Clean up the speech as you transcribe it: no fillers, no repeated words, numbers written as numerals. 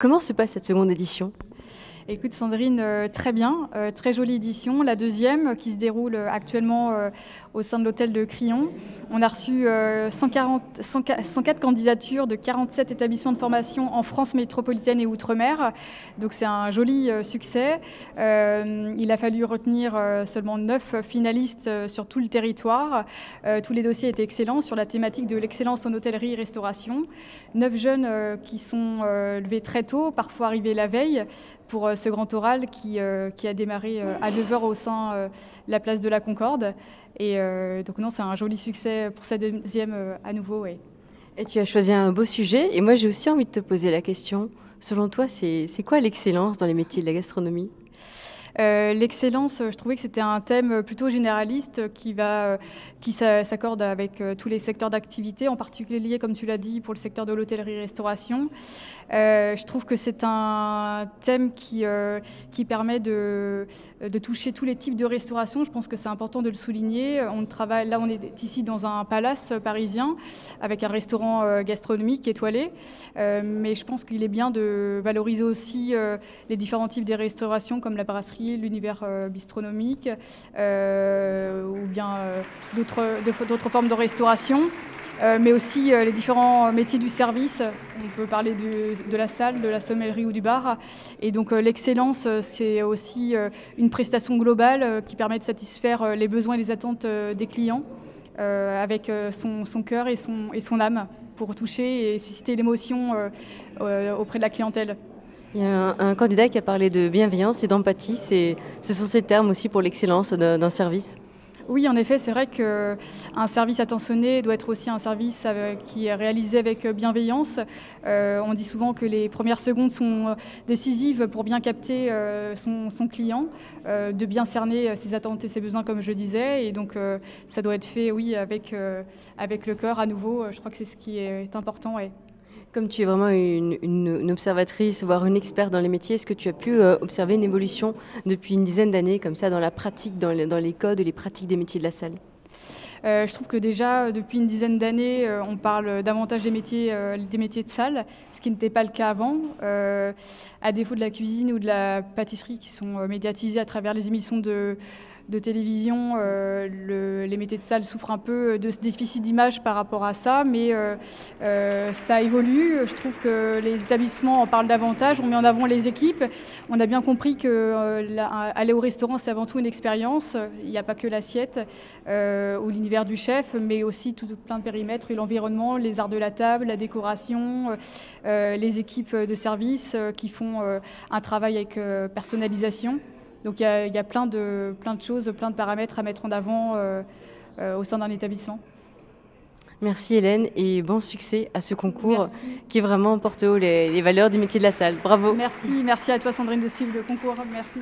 Comment se passe cette seconde édition? Écoute Sandrine, très bien, très jolie édition. La deuxième qui se déroule actuellement au sein de l'hôtel de Crillon. On a reçu 104 candidatures de 47 établissements de formation en France métropolitaine et Outre-mer. Donc c'est un joli succès. Il a fallu retenir seulement 9 finalistes sur tout le territoire. Tous les dossiers étaient excellents sur la thématique de l'excellence en hôtellerie-restauration. 9 jeunes qui sont levés très tôt, parfois arrivés la veille, pour ce grand oral qui a démarré à 9 h au sein de la place de la Concorde. Et donc non, c'est un joli succès pour cette deuxième à nouveau. Ouais. Et tu as choisi un beau sujet, et moi j'ai aussi envie de te poser la question. Selon toi, c'est quoi l'excellence dans les métiers de la gastronomie? L'excellence, je trouvais que c'était un thème plutôt généraliste qui s'accorde avec tous les secteurs d'activité, en particulier, comme tu l'as dit, pour le secteur de l'hôtellerie-restauration. Je trouve que c'est un thème qui permet de toucher tous les types de restauration. Je pense que c'est important de le souligner. On est ici dans un palace parisien avec un restaurant gastronomique étoilé. Mais je pense qu'il est bien de valoriser aussi les différents types de restauration comme la brasserie, l'univers bistronomique ou bien d'autres formes de restauration. Mais aussi les différents métiers du service. On peut parler de la salle, de la sommellerie ou du bar. Et donc l'excellence, c'est aussi une prestation globale qui permet de satisfaire les besoins et les attentes des clients avec son cœur et son âme pour toucher et susciter l'émotion auprès de la clientèle. Il y a un candidat qui a parlé de bienveillance et d'empathie. Ce sont ces termes aussi pour l'excellence d'un service. Oui, en effet, c'est vrai qu'un service attentionné doit être aussi un service qui est réalisé avec bienveillance. On dit souvent que les premières secondes sont décisives pour bien capter son client, de bien cerner ses attentes et ses besoins, comme je disais. Et donc, ça doit être fait, oui, avec le cœur à nouveau. Je crois que c'est ce qui est important. Ouais. Comme tu es vraiment une observatrice, voire une experte dans les métiers, est-ce que tu as pu observer une évolution depuis une dizaine d'années, comme ça, dans la pratique, dans les codes et les pratiques des métiers de la salle? Je trouve que déjà, depuis une dizaine d'années, on parle davantage des métiers de salle, ce qui n'était pas le cas avant. À défaut de la cuisine ou de la pâtisserie qui sont médiatisées à travers les émissions de télévision, les métiers de salle souffrent un peu de ce déficit d'image par rapport à ça, mais ça évolue. Je trouve que les établissements en parlent davantage, on met en avant les équipes. On a bien compris que aller au restaurant, c'est avant tout une expérience. Il n'y a pas que l'assiette ou l'univers du chef, mais aussi tout plein de périmètres, et l'environnement, les arts de la table, la décoration, les équipes de service qui font un travail avec personnalisation. Donc il y a plein de choses, plein de paramètres à mettre en avant au sein d'un établissement. Merci Hélène, et bon succès à ce concours. Merci. Qui vraiment porte haut les valeurs du métier de la salle. Bravo. Merci à toi Sandrine de suivre le concours. Merci.